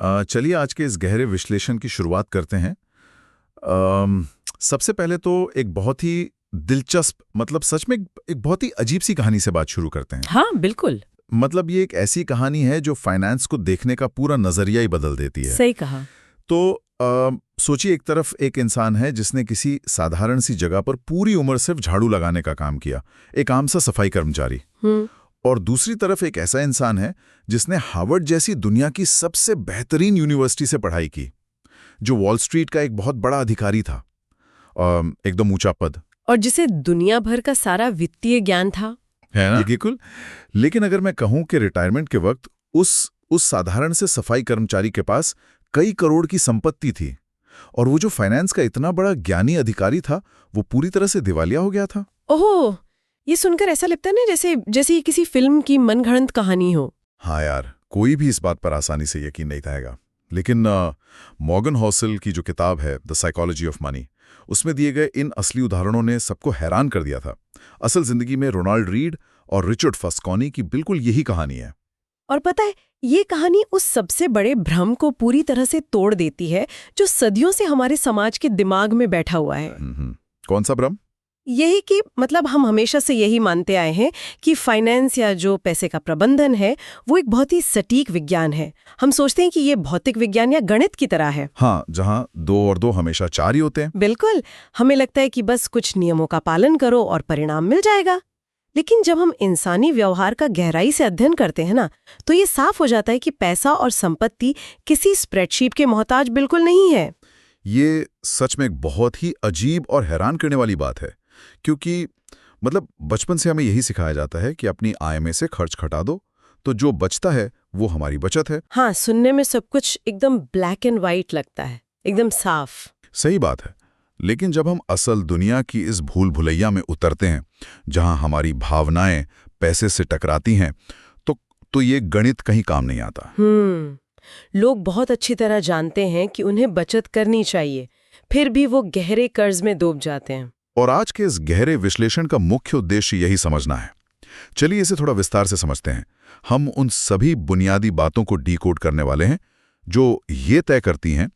चलिए आज के इस गहरे विश्लेषण की शुरुआत करते हैं। सबसे पहले तो एक बहुत ही दिलचस्प मतलब सच में एक बहुत ही अजीब सी कहानी से बात शुरू करते हैं। हाँ बिल्कुल। मतलब ये एक ऐसी कहानी है जो फाइनेंस को देखने का पूरा नजरिया ही बदल देती है। सही कहा। तो सोचिए, एक तरफ एक इंसान है जिसने किसी साधारण सी जगह पर पूरी उम्र सिर्फ झाड़ू लगाने का काम किया, एक आम सा सफाई कर्मचारी। और दूसरी तरफ एक ऐसा इंसान है जिसने हार्वर्ड जैसी दुनिया की सबसे बेहतरीन यूनिवर्सिटी से पढ़ाई की, जो वॉल स्ट्रीट का एक बहुत बड़ा अधिकारी था, एकदम ऊंचा पद, और जिसे दुनिया भर का सारा वित्तीय ज्ञान था, है ना? बिल्कुल। लेकिन अगर मैं कहूं कि रिटायरमेंट के वक्त उस साधारण से सफाई कर्मचारी के पास कई करोड़ की संपत्ति थी, और वो जो फाइनेंस का इतना बड़ा ज्ञानी अधिकारी था, वो पूरी तरह से दिवालिया हो गया था। ओह, ये सुनकर ऐसा लगता है ना जैसे ये किसी फिल्म की मनगढ़ंत कहानी हो। हाँ यार, कोई भी इस बात पर आसानी से यकीन नहीं थाएगा। लेकिन मॉर्गन हॉसल की जो किताब है द साइकोलॉजी ऑफ मनी, उसमें दिए गए इन असली उदाहरणों ने सबको हैरान कर दिया था। असल जिंदगी में रोनाल्ड रीड और रिचर्ड फस्कॉनी की बिल्कुल यही कहानी है। और पता है, ये कहानी उस सबसे बड़े भ्रम को पूरी तरह से तोड़ देती है जो सदियों से हमारे समाज के दिमाग में बैठा हुआ है। कौन सा भ्रम? यही कि मतलब हम हमेशा से यही मानते आए हैं कि फाइनेंस या जो पैसे का प्रबंधन है वो एक बहुत ही सटीक विज्ञान है। हम सोचते हैं कि ये भौतिक विज्ञान या गणित की तरह है। हाँ, जहाँ 2 और 2 हमेशा 4 ही होते हैं। बिल्कुल, हमें लगता है कि बस कुछ नियमों का पालन करो और परिणाम मिल जाएगा। लेकिन जब हम इंसानी व्यवहार का गहराई से अध्ययन करते हैं ना, तो ये साफ हो जाता है कि पैसा और संपत्ति किसी स्प्रेडशीट के मोहताज बिल्कुल नहीं है। ये सच में एक बहुत ही अजीब और हैरान करने वाली बात है, क्योंकि मतलब बचपन से हमें यही सिखाया जाता है कि अपनी आय में से खर्च घटा दो, तो जो बचता है वो हमारी बचत है। हाँ, सुनने में सब कुछ एकदम ब्लैक एंड व्हाइट लगता है, एकदम साफ। सही बात है। लेकिन जब हम असल दुनिया की इस भूल भुलैया में उतरते हैं, जहां हमारी भावनाएं पैसे से टकराती हैं, तो ये गणित कहीं काम नहीं आता। लोग बहुत अच्छी तरह जानते हैं कि उन्हें बचत करनी चाहिए, फिर भी वो गहरे कर्ज में डूब जाते हैं। और आज के इस गहरे विश्लेषण का मुख्य उद्देश्य यही समझना है। चलिए इसे थोड़ा विस्तार से समझते हैं। हम उन सभी बुनियादी बातों को डीकोड करने वाले हैं जो ये तय करती हैं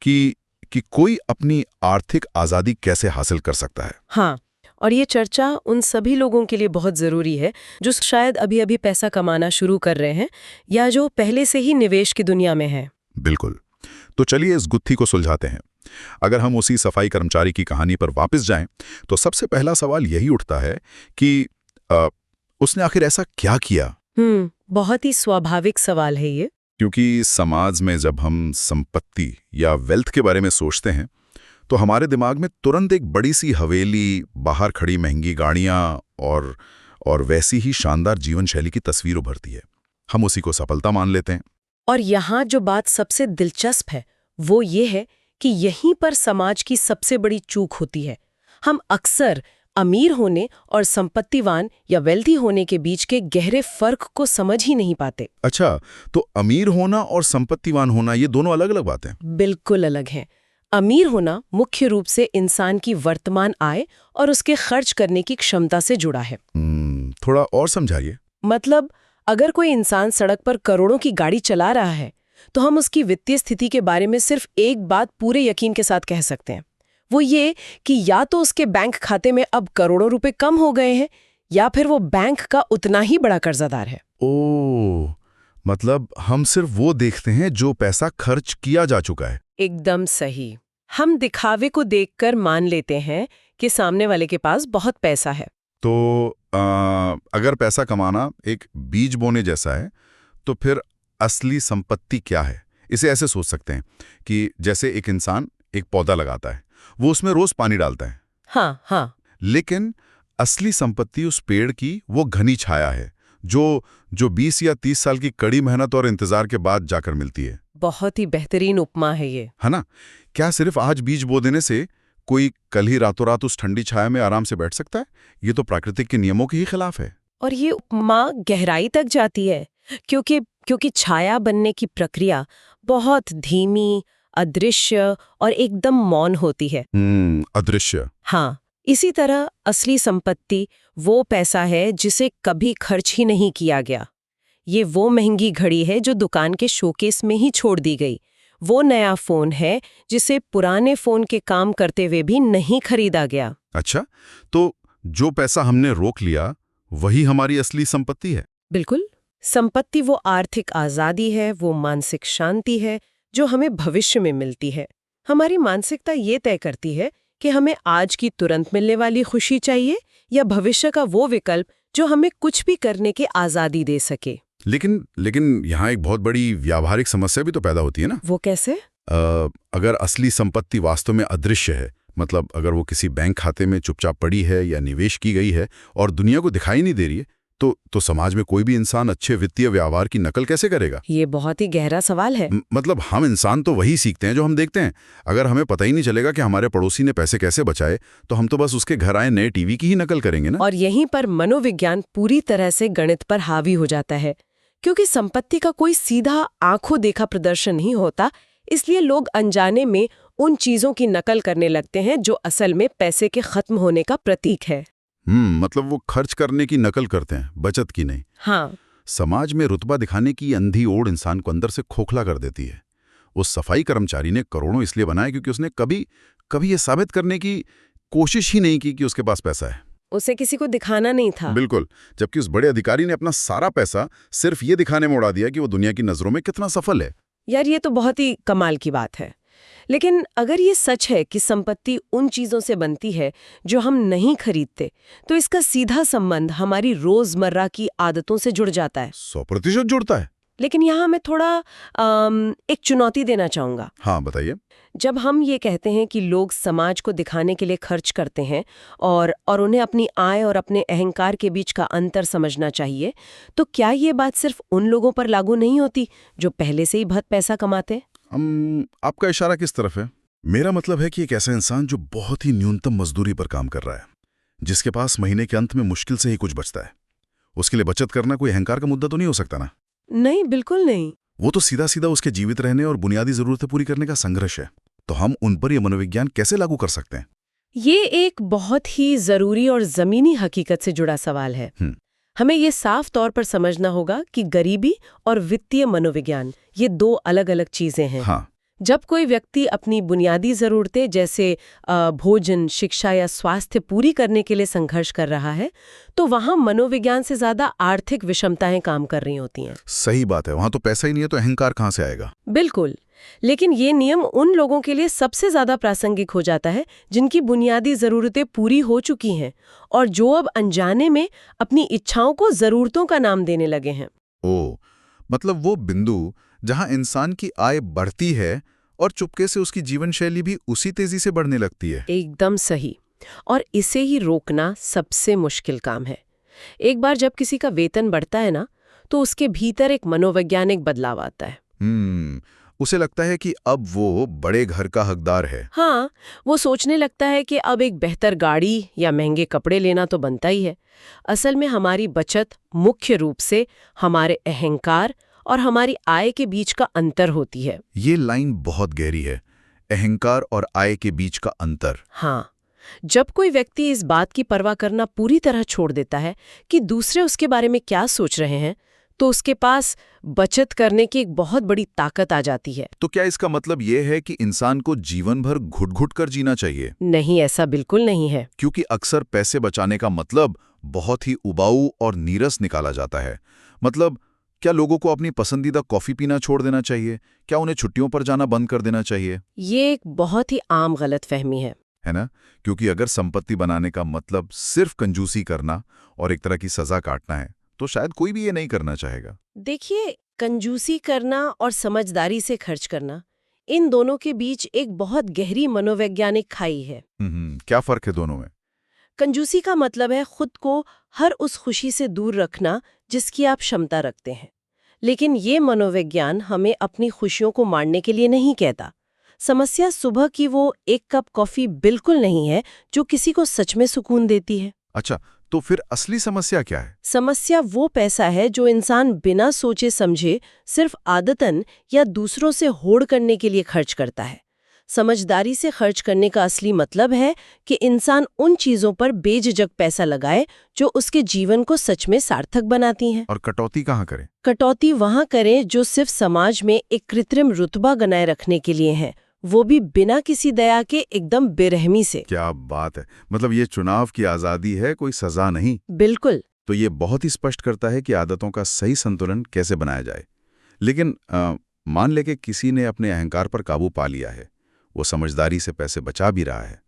कि कोई अपनी आर्थिक आज़ादी कैसे हासिल कर सकता है। हाँ, और ये चर्चा उन सभी लोगों के लिए बहुत ज़रूरी है जो शायद अभी-अभी पैसा कमाना शुरू कर रहे हैं या जो पहले से ही निवेश की दुनिया में हैं। बिल्कुल। तो चलिए इस गुत्थी को सुलझाते हैं। अगर हम उसी सफाई कर्मचारी की कहानी पर वापस जाएं, तो सबसे पहला सवाल यही उठता है कि उसने आखिर ऐसा क्या किया? बहुत ही स्वाभाविक सवाल है ये। क्योंकि समाज में जब हम संपत्ति या वेल्थ के बारे में सोचते हैं, तो हमारे दिमाग में तुरंत एक बड़ी सी हवेली, बाहर खड़ी महंगी गाड़ियां और वैसी ही शानदार जीवन शैली की तस्वीर उभरती है। हम उसी को सफलता मान लेते हैं। और यहाँ जो बात सबसे दिलचस्प है वो ये है कि यहीं पर समाज की सबसे बड़ी चूक होती है। हम अक्सर अमीर होने और संपत्तिवान या वेल्दी होने के बीच के गहरे फर्क को समझ ही नहीं पाते। अच्छा, तो अमीर होना और संपत्तिवान होना ये दोनों अलग अलग बातें? बिल्कुल अलग हैं। अमीर होना मुख्य रूप से इंसान की वर्तमान आय और उसके खर्च करने की क्षमता से जुड़ा है। थोड़ा और समझाइए। मतलब अगर कोई इंसान सड़क पर करोड़ों की गाड़ी चला रहा है, तो हम उसकी वित्तीय स्थिति के बारे में सिर्फ एक बात पूरे यकीन के साथ कह सकते हैं, वो ये कि या तो उसके बैंक खाते में अब करोड़ों रुपए कम हो गए हैं या फिर वो बैंक का उतना ही बड़ा कर्जदार है। ओह, मतलब हम सिर्फ वो देखते हैं जो पैसा खर्च किया जा चुका है। एकदम सही। हम दिखावे को देखकर मान लेते हैं कि सामने वाले के पास बहुत पैसा है। तो अगर पैसा कमाना एक बीज बोने जैसा है, तो फिर असली संपत्ति क्या है? इसे ऐसे सोच सकते हैं कि जैसे एक इंसान एक पौधा लगाता है, वो उसमें रोज पानी डालता है। हाँ। लेकिन असली संपत्ति उस पेड़ की वो घनी छाया है जो 20 या 30 साल की कड़ी मेहनत और इंतजार के बाद जाकर मिलती है। बहुत ही बेहतरीन उपमा है ये, है ना? क्या सिर्फ आज बीज बो देने से कोई कल ही रातों रात उस ठंडी छाया में आराम से बैठ सकता है? ये तो प्राकृतिक के नियमों के ही खिलाफ है। और ये उपमा गहराई तक जाती है क्योंकि छाया बनने की प्रक्रिया बहुत धीमी, अदृश्य और एकदम मौन होती है। अदृश्य। हाँ, इसी तरह असली संपत्ति वो पैसा है जिसे कभी खर्च ही नहीं किया गया। ये वो महंगी घड़ी है जो दुकान के शोकेस में ही छोड़ दी गई। वो नया फोन है जिसे पुराने फोन के काम करते हुए भी नहीं खरीदा गया। अच्छा, तो जो पैसा हमने रोक लिया वही हमारी असली संपत्ति है? बिल्कुल। संपत्ति वो आर्थिक आजादी है, वो मानसिक शांति है जो हमें भविष्य में मिलती है। हमारी मानसिकता ये तय करती है कि हमें आज की तुरंत मिलने वाली खुशी चाहिए या भविष्य का वो विकल्प जो हमें कुछ भी करने की आजादी दे सके। लेकिन यहाँ एक बहुत बड़ी व्यावहारिक समस्या भी तो पैदा होती है ना? वो कैसे? अगर असली संपत्ति वास्तव में अदृश्य है, मतलब अगर वो किसी बैंक खाते में चुपचाप पड़ी है या निवेश की गई है और दुनिया को दिखाई नहीं दे रही है, तो समाज में कोई भी इंसान अच्छे वित्तीय व्यवहार की नकल कैसे करेगा? ये बहुत ही गहरा सवाल है। मतलब हम इंसान तो वही सीखते हैं जो हम देखते हैं। अगर हमें पता ही नहीं चलेगा कि हमारे पड़ोसी ने पैसे कैसे बचाए, तो हम तो बस उसके घर आए नए टीवी की ही नकल करेंगे ना। और यहीं पर मनोविज्ञान पूरी तरह से गणित पर हावी हो जाता है, क्योंकि संपत्ति का कोई सीधा आंखों देखा प्रदर्शन नहीं होता, इसलिए लोग अनजाने में उन चीजों की नकल करने लगते हैं जो असल में पैसे के खत्म होने का प्रतीक है। मतलब वो खर्च करने की नकल करते हैं, बचत की नहीं। हाँ। समाज में रुतबा दिखाने की अंधी ओढ़ इंसान को अंदर से खोखला कर देती है। उस सफाई कर्मचारी ने करोड़ों इसलिए बनाए क्योंकि उसने कभी ये साबित करने की कोशिश ही नहीं की कि उसके पास पैसा है। उसे किसी को दिखाना नहीं था। बिल्कुल। जबकि उस बड़े अधिकारी ने अपना सारा पैसा सिर्फ ये दिखाने में उड़ा दिया कि वो दुनिया की नजरों में कितना सफल है। यार, ये तो बहुत ही कमाल की बात है। लेकिन अगर ये सच है कि संपत्ति उन चीजों से बनती है जो हम नहीं खरीदते, तो इसका सीधा संबंध हमारी रोजमर्रा की आदतों से जुड़ जाता है। 100% जुड़ता है। लेकिन यहाँ मैं थोड़ा एक चुनौती देना चाहूंगा। हाँ, बताइए। जब हम ये कहते हैं कि लोग समाज को दिखाने के लिए खर्च करते हैं और उन्हें अपनी आय और अपने अहंकार के बीच का अंतर समझना चाहिए, तो क्या ये बात सिर्फ उन लोगों पर लागू नहीं होती जो पहले से ही बहुत पैसा कमाते? आपका इशारा किस तरफ है? मेरा मतलब है कि एक ऐसा इंसान जो बहुत ही न्यूनतम मजदूरी पर काम कर रहा है, जिसके पास महीने के अंत में मुश्किल से ही कुछ बचता है, उसके लिए बचत करना कोई अहंकार का मुद्दा तो नहीं हो सकता ना? नहीं, बिल्कुल नहीं। वो तो सीधा सीधा उसके जीवित रहने और बुनियादी जरूरतें पूरी करने का संघर्ष है। तो हम उन पर यह मनोविज्ञान कैसे लागू कर सकते हैं? ये एक बहुत ही जरूरी और जमीनी हकीकत से जुड़ा सवाल है। हमें ये साफ तौर पर समझना होगा कि गरीबी और वित्तीय मनोविज्ञान ये दो अलग अलग चीजें हैं। हाँ। जब कोई व्यक्ति अपनी बुनियादी जरूरतें जैसे भोजन, शिक्षा या स्वास्थ्य पूरी करने के लिए संघर्ष कर रहा है, तो वहां मनोविज्ञान से ज्यादा आर्थिक विषमताएं काम कर रही होती हैं। सही बात है। वहां तो पैसा ही नहीं है तो अहंकार कहां से आएगा? बिल्कुल। लेकिन ये नियम उन लोगों के लिए सबसे ज्यादा प्रासंगिक हो जाता है जिनकी बुनियादी जरूरतें पूरी हो चुकी हैं और जो अब अनजाने में अपनी इच्छाओं को जरूरतों का नाम देने लगे हैं। मतलब वो बिंदु जहां इंसान की आय बढ़ती है और चुपके से उसकी जीवन शैली भी उसी तेजी से बढ़ने लगती है। एकदम सही। और इसे ही रोकना सबसे मुश्किल काम है। एक बार जब किसी का वेतन बढ़ता है ना, तो उसके भीतर एक मनोवैज्ञानिक बदलाव आता है। उसे लगता है कि अब वो बड़े घर का हकदार है। हाँ, वो सोचने लगता है कि अब एक बेहतर गाड़ी या महंगे कपड़े लेना तो बनता ही है। असल में हमारी बचत मुख्य रूप से हमारे अहंकार और हमारी आय के बीच का अंतर होती है। ये लाइन बहुत गहरी है, अहंकार और आय के बीच का अंतर। हाँ, जब कोई व्यक्ति इस बात की परवाह करना पूरी तरह छोड़ देता है कि दूसरे उसके बारे में क्या सोच रहे हैं, तो उसके पास बचत करने की एक बहुत बड़ी ताकत आ जाती है। तो क्या इसका मतलब ये है कि इंसान को जीवन भर घुट-घुट कर जीना चाहिए? नहीं, ऐसा बिल्कुल नहीं है। क्योंकि अक्सर पैसे बचाने का मतलब बहुत ही उबाऊ और नीरस निकाला जाता है। मतलब क्या लोगों को अपनी पसंदीदा कॉफी पीना छोड़ देना चाहिए? क्या उन्हें छुट्टियों पर जाना बंद कर देना चाहिए? ये एक बहुत ही आम गलतफहमी है ना? क्योंकि अगर संपत्ति बनाने का मतलब सिर्फ कंजूसी करना और एक तरह की सजा काटना है, तो शायद कोई भी ये नहीं करना चाहेगा। देखिए, कंजूसी करना और समझदारी से खर्च करना, इन दोनों के बीच एक बहुत गहरी मनोवैज्ञानिक खाई है। क्या फर्क है दोनों में? कंजूसी का मतलब है खुद को हर उस खुशी से दूर रखना जिसकी आप क्षमता रखते हैं। लेकिन ये मनोविज्ञान हमें अपनी खुशियों को मारने के लिए नहीं कहता। समस्या सुबह की वो एक कप कॉफी बिल्कुल नहीं है जो किसी को सच में सुकून देती है। अच्छा, तो फिर असली समस्या क्या है? समस्या वो पैसा है जो इंसान बिना सोचे समझे सिर्फ आदतन या दूसरों से होड़ करने के लिए खर्च करता है। समझदारी से खर्च करने का असली मतलब है कि इंसान उन चीजों पर बेझिझक पैसा लगाए जो उसके जीवन को सच में सार्थक बनाती हैं। और कटौती कहाँ करें? कटौती वहां करें जो सिर्फ समाज में एक कृत्रिम रुतबा बनाए रखने के लिए है, वो भी बिना किसी दया के, एकदम बेरहमी से। क्या बात है! मतलब ये चुनाव की आजादी है, कोई सजा नहीं। बिल्कुल। तो ये बहुत ही स्पष्ट करता है कि आदतों का सही संतुलन कैसे बनाया जाए। लेकिन मान ले कि किसी ने अपने अहंकार पर काबू पा लिया है, वो समझदारी से पैसे बचा भी रहा है,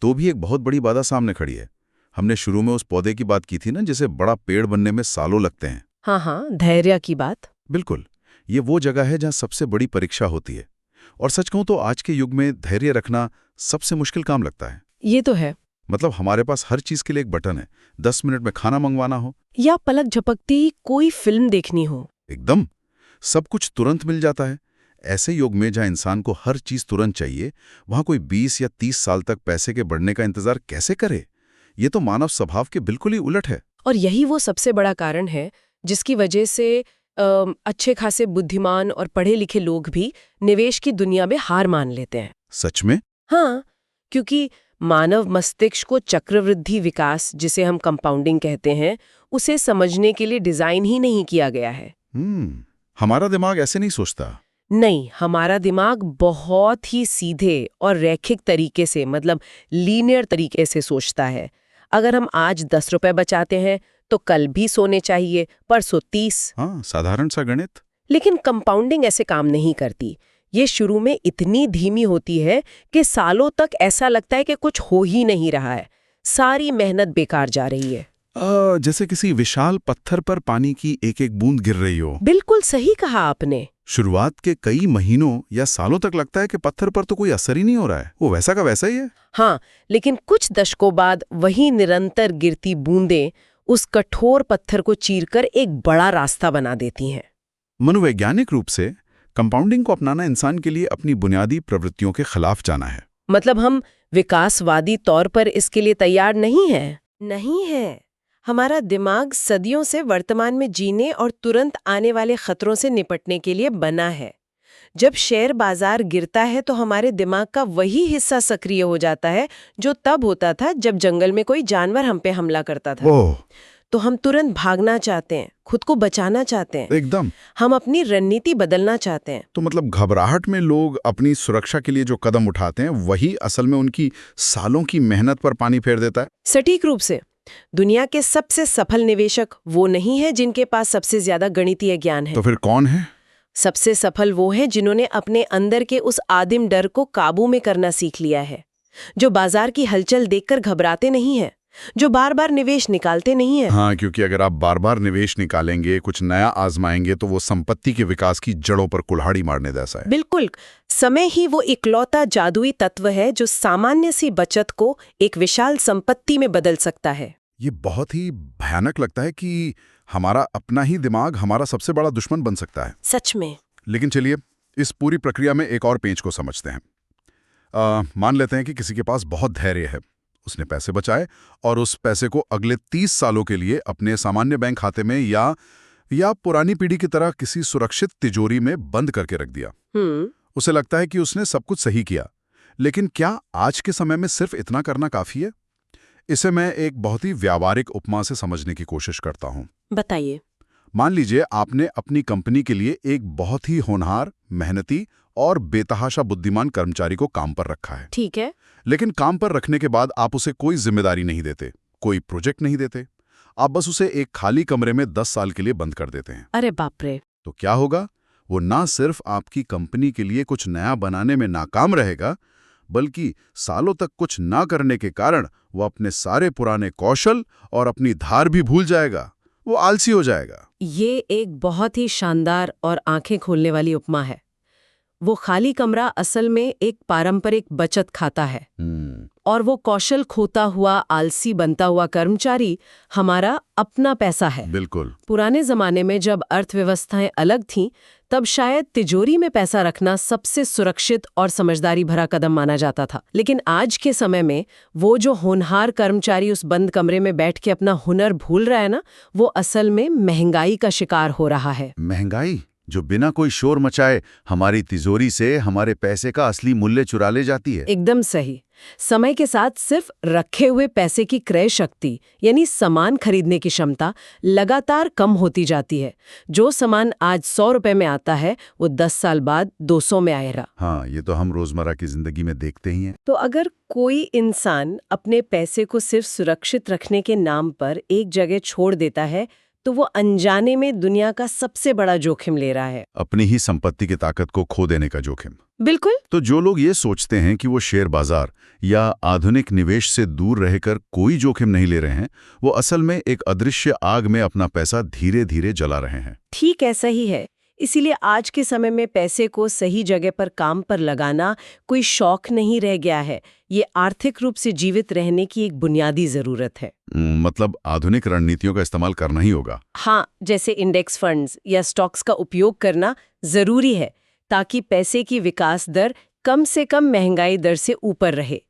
तो भी एक बहुत बड़ी बाधा सामने खड़ी है। हमने शुरू में उस पौधे की बात की थी ना, जिसे बड़ा पेड़ बनने में सालों लगते हैं। हाँ, धैर्य की बात। बिल्कुल, ये वो जगह है जहाँ सबसे बड़ी परीक्षा होती है। और सच कहूं तो आज के युग में धैर्य रखना सबसे मुश्किल काम लगता है। ये तो है। मतलब हमारे पास हर चीज के लिए एक बटन है, 10 मिनट में खाना मंगवाना हो या पलक झपकती कोई फिल्म देखनी हो, एकदम सब कुछ तुरंत मिल जाता है। ऐसे युग में जहाँ इंसान को हर चीज तुरंत चाहिए, वहाँ कोई 20 या 30 साल तक पैसे के बढ़ने का इंतजार कैसे करे? ये तो मानव स्वभाव के बिल्कुल ही उलट है। और यही वो सबसे बड़ा कारण है जिसकी वजह से अच्छे खासे बुद्धिमान और पढ़े लिखे लोग भी निवेश की दुनिया में हार मान लेते हैं। सच में? हाँ, क्योंकि मानव मस्तिष्क को चक्रवृद्धि विकास, जिसे हम कंपाउंडिंग कहते हैं, उसे समझने के लिए डिजाइन ही नहीं किया गया है। हमारा दिमाग ऐसे नहीं सोचता। नहीं, हमारा दिमाग बहुत ही सीधे और रैखिक तरीके से, मतलब लीनियर तरीके से सोचता है। अगर हम आज 10 रुपए बचाते हैं तो कल भी सोने चाहिए, परसों 30। हाँ, साधारण सा गणित। लेकिन कंपाउंडिंग ऐसे काम नहीं करती। ये शुरू में इतनी धीमी होती है कि सालों तक ऐसा लगता है कि कुछ हो ही नहीं रहा है, सारी मेहनत बेकार जा रही है। जैसे किसी विशाल पत्थर पर पानी की एक एक बूंद गिर रही हो। बिल्कुल सही कहा आपने। शुरुआत के कई महीनों या सालों तक लगता है कि पत्थर पर तो कोई असर ही नहीं हो रहा है, वो वैसा का वैसा ही है। हाँ, लेकिन कुछ दशकों बाद वही निरंतर गिरती बूंदें उस कठोर पत्थर को चीरकर एक बड़ा रास्ता बना देती हैं। मनोवैज्ञानिक रूप से कंपाउंडिंग को अपनाना इंसान के लिए अपनी बुनियादी प्रवृत्तियों के खिलाफ जाना है। मतलब हम विकासवादी तौर पर इसके लिए तैयार नहीं है। नहीं है। हमारा दिमाग सदियों से वर्तमान में जीने और तुरंत आने वाले खतरों से निपटने के लिए बना है। जब शेयर बाजार गिरता है तो हमारे दिमाग का वही हिस्सा सक्रिय हो जाता है जो तब होता था जब जंगल में कोई जानवर हम पे हमला करता था। तो हम तुरंत भागना चाहते हैं, खुद को बचाना चाहते हैं। एकदम। हम अपनी रणनीति बदलना चाहते हैं। तो मतलब घबराहट में लोग अपनी सुरक्षा के लिए जो कदम उठाते हैं, वही असल में उनकी सालों की मेहनत पर पानी फेर देता है। सटीक रूप से। दुनिया के सबसे सफल निवेशक वो नहीं है जिनके पास सबसे ज्यादा गणितीय ज्ञान है। तो फिर कौन है? सबसे सफल वो है जिन्होंने अपने अंदर के उस आदिम डर को काबू में करना सीख लिया है, जो बाजार की हलचल देखकर घबराते नहीं है, जो बार बार निवेश निकालते नहीं है। हाँ, क्योंकि अगर आप बार बार निवेश निकालेंगे, कुछ नया आजमाएंगे, तो वो संपत्ति के विकास की जड़ों पर कुल्हाड़ी मारने जैसा है। बिल्कुल। समय ही वो इकलौता जादुई तत्व है जो सामान्य सी बचत को एक विशाल संपत्ति में बदल सकता है। ये बहुत ही भयानक लगता है कि हमारा अपना ही दिमाग हमारा सबसे बड़ा दुश्मन बन सकता है। सच में। लेकिन चलिए इस पूरी प्रक्रिया में एक और पेंच को समझते हैं। मान लेते हैं कि किसी के पास बहुत धैर्य है, उसने पैसे बचाए और उस पैसे को अगले 30 सालों के लिए अपने सामान्य बैंक खाते में या पुरानी पीढ़ी की तरह किसी सुरक्षित तिजोरी में बंद करके रख दिया। उसे लगता है कि उसने सब कुछ सही किया। लेकिन क्या आज के समय में सिर्फ इतना करना काफी है? इसे मैं एक बहुत ही व्यावहारिक उपमा से समझने की कोशिश करता हूं। बताइए। मान लीजिए आपने अपनी कंपनी के लिए एक बहुत ही होनहार, मेहनती और बेतहाशा बुद्धिमान कर्मचारी को काम पर रखा है। ठीक है। लेकिन काम पर रखने के बाद आप उसे कोई जिम्मेदारी नहीं देते, कोई प्रोजेक्ट नहीं देते। आप बस उसे एक खाली कमरे में 10 साल के लिए बंद कर देते हैं। अरे बाप रे। तो क्या होगा? वो ना सिर्फ आपकी कंपनी के लिए कुछ नया बनाने में नाकाम रहेगा, बल्कि सालों तक कुछ ना करने के कारण वो अपने सारे पुराने कौशल और अपनी धार भी भूल जाएगा। वो आलसी हो जाएगा। ये एक बहुत ही शानदार और आंखें खोलने वाली उपमा है। वो खाली कमरा असल में एक पारंपरिक बचत खाता है और वो कौशल खोता हुआ, आलसी बनता हुआ कर्मचारी हमारा अपना पैसा है। बिल्कुल। पुराने जमाने में जब अर्थव्यवस्थाएं अलग थीं, तब शायद तिजोरी में पैसा रखना सबसे सुरक्षित और समझदारी भरा कदम माना जाता था। लेकिन आज के समय में वो जो होनहार कर्मचारी उस बंद कमरे में बैठ के अपना हुनर भूल रहा है ना, वो असल में महंगाई का शिकार हो रहा है। महंगाई? जो बिना कोई शोर मचाए हमारी तिजोरी से हमारे पैसे का असली मूल्य चुरा ले जाती है। एकदम सही। समय के साथ सिर्फ रखे हुए पैसे की क्रय शक्ति यानी सामान खरीदने की क्षमता लगातार कम होती जाती है। जो सामान आज 100 रुपए में आता है वो 10 साल बाद 200 में आएगा। हाँ, ये तो हम रोजमर्रा की जिंदगी में देखते ही हैं। तो अगर कोई इंसान अपने पैसे को सिर्फ सुरक्षित रखने के नाम पर एक जगह छोड़ देता है तो वो अनजाने में दुनिया का सबसे बड़ा जोखिम ले रहा है। अपनी ही संपत्ति की ताकत को खो देने का जोखिम। बिल्कुल। तो जो लोग ये सोचते हैं कि वो शेयर बाजार या आधुनिक निवेश से दूर रहकर कोई जोखिम नहीं ले रहे हैं, वो असल में एक अदृश्य आग में अपना पैसा धीरे धीरे जला रहे हैं। ठीक ऐसा ही है। इसीलिए आज के समय में पैसे को सही जगह पर काम पर लगाना कोई शौक नहीं रह गया है। ये आर्थिक रूप से जीवित रहने की एक बुनियादी जरूरत है। मतलब आधुनिक रणनीतियों का इस्तेमाल करना ही होगा। हाँ, जैसे इंडेक्स फंड्स या स्टॉक्स का उपयोग करना जरूरी है ताकि पैसे की विकास दर कम से कम महंगाई दर से ऊपर रहे।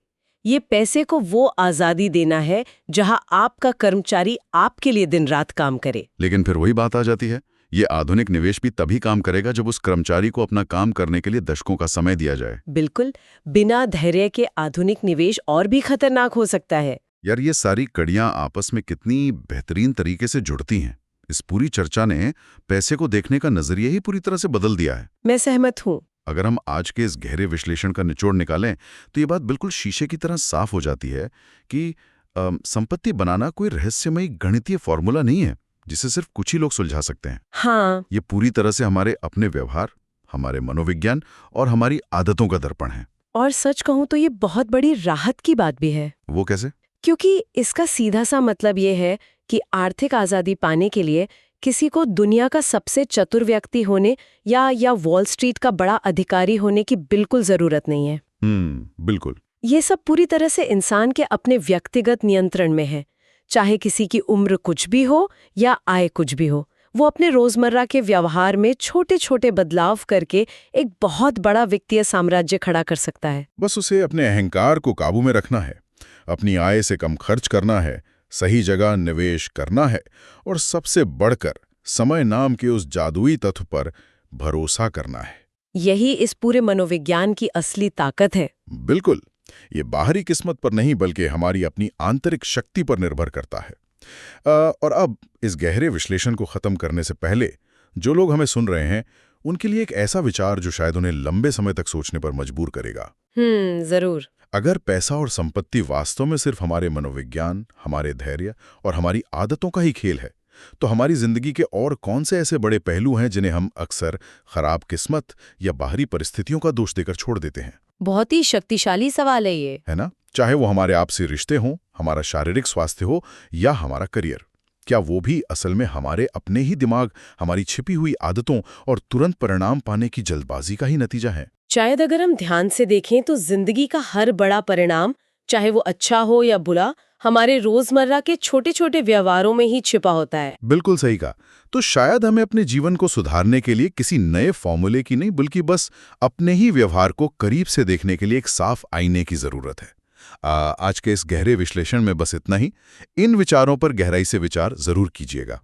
ये पैसे को वो आज़ादी देना है जहां आपका कर्मचारी आपके लिए दिन रात काम करे। लेकिन फिर वही बात आ जाती है, ये आधुनिक निवेश भी तभी काम करेगा जब उस कर्मचारी को अपना काम करने के लिए दशकों का समय दिया जाए। बिल्कुल। बिना धैर्य के आधुनिक निवेश और भी खतरनाक हो सकता है। यार, ये सारी कड़ियां आपस में कितनी बेहतरीन तरीके से जुड़ती हैं। इस पूरी चर्चा ने पैसे को देखने का नजरिया ही पूरी तरह से बदल दिया है। मैं सहमत हूँ। अगर हम आज के इस गहरे विश्लेषण का निचोड़ निकालें तो ये बात बिल्कुल शीशे की तरह साफ हो जाती है कि संपत्ति बनाना कोई रहस्यमयी गणितीय फॉर्मूला नहीं है जिसे सिर्फ कुछ ही लोग सुलझा सकते हैं। हाँ, ये पूरी तरह से हमारे अपने व्यवहार, हमारे मनोविज्ञान और हमारी आदतों का दर्पण है। और सच कहूँ तो ये बहुत बड़ी राहत की बात भी है। वो कैसे? क्योंकि इसका सीधा सा मतलब ये है कि आर्थिक आज़ादी पाने के लिए किसी को दुनिया का सबसे चतुर व्यक्ति होने या वॉल स्ट्रीट का बड़ा अधिकारी होने की बिल्कुल जरूरत नहीं है। बिल्कुल। ये सब पूरी तरह से इंसान के अपने व्यक्तिगत नियंत्रण में है। चाहे किसी की उम्र कुछ भी हो या आय कुछ भी हो, वो अपने रोजमर्रा के व्यवहार में छोटे छोटे बदलाव करके एक बहुत बड़ा वित्तीय साम्राज्य खड़ा कर सकता है। बस उसे अपने अहंकार को काबू में रखना है, अपनी आय से कम खर्च करना है, सही जगह निवेश करना है और सबसे बढ़कर समय नाम के उस जादुई तत्व पर भरोसा करना है। यही इस पूरे मनोविज्ञान की असली ताकत है। बिल्कुल। ये बाहरी किस्मत पर नहीं बल्कि हमारी अपनी आंतरिक शक्ति पर निर्भर करता है। और अब इस गहरे विश्लेषण को खत्म करने से पहले जो लोग हमें सुन रहे हैं उनके लिए एक ऐसा विचार जो शायद उन्हें लंबे समय तक सोचने पर मजबूर करेगा। जरूर। अगर पैसा और संपत्ति वास्तव में सिर्फ हमारे मनोविज्ञान, हमारे धैर्य और हमारी आदतों का ही खेल है, तो हमारी जिंदगी के और कौन से ऐसे बड़े पहलू हैं जिन्हें हम अक्सर खराब किस्मत या बाहरी परिस्थितियों का दोष देकर छोड़ देते हैं? बहुत ही शक्तिशाली सवाल है ये, है ना? चाहे वो हमारे आपसी रिश्ते हों, हमारा शारीरिक स्वास्थ्य हो या हमारा करियर, क्या वो भी असल में हमारे अपने ही दिमाग, हमारी छिपी हुई आदतों और तुरंत परिणाम पाने की जल्दबाजी का ही नतीजा है? शायद अगर हम ध्यान से देखें तो जिंदगी का हर बड़ा परिणाम, चाहे वो अच्छा हो या बुरा, हमारे रोजमर्रा के छोटे छोटे व्यवहारों में ही छिपा होता है। बिल्कुल सही कहा। तो शायद हमें अपने जीवन को सुधारने के लिए किसी नए फॉर्मूले की नहीं बल्कि बस अपने ही व्यवहार को करीब से देखने के लिए एक साफ आईने की जरूरत है। आज के इस गहरे विश्लेषण में बस इतना ही। इन विचारों पर गहराई से विचार जरूर कीजिएगा।